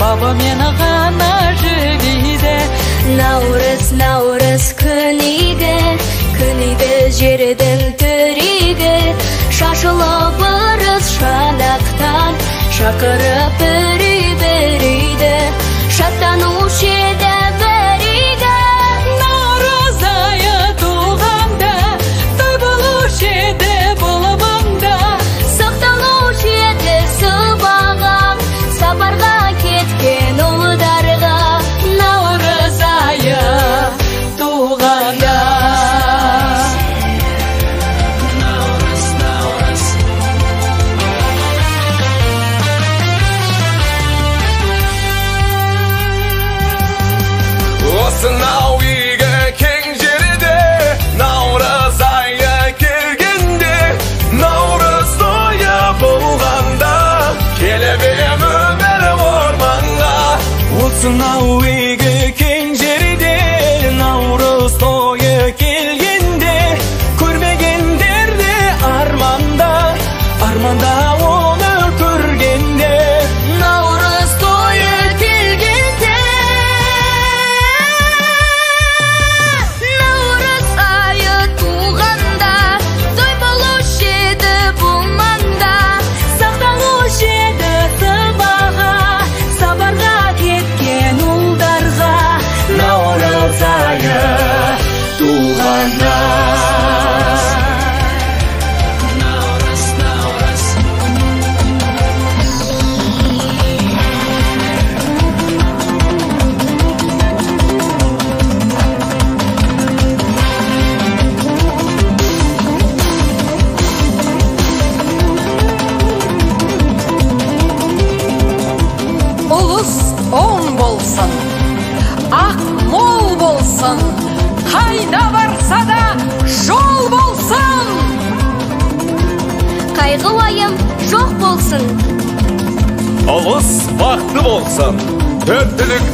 баба мені ғана жібейді. Наурыз күнігі жердің түрігі, шашылып ырыс шанақтан, шақырып бірі-біріді, шаттанушы еді бірігі. Наурыз айы туғанда, той болушы еді болымында, сақталушы еді сыбағам, сапарға кеткен ұлдарға. Наурыз айы туғанда. Осынау үйге кең жерде наурыз айы келгенде, наурыз тойы болғанда, келіп ем өмір орманға. Осынау үйге кең жерде наурыз тойы келгенде, көрмегендерде арманда, арманда оны көргенде. Наурыз тойы келгенде, наурыз айы туғанда, той болушы еді бұл маңда, Сақталушы еді сыбаға, сапарға кеткен ұлдарға. Наурыз айы туғанда. Ұлыс оң болсын, ақ мол болсын, қайда барса да жол болсын. қайғы уайым жоқ болсын. Ұлыс бақытты болсын, төрттілік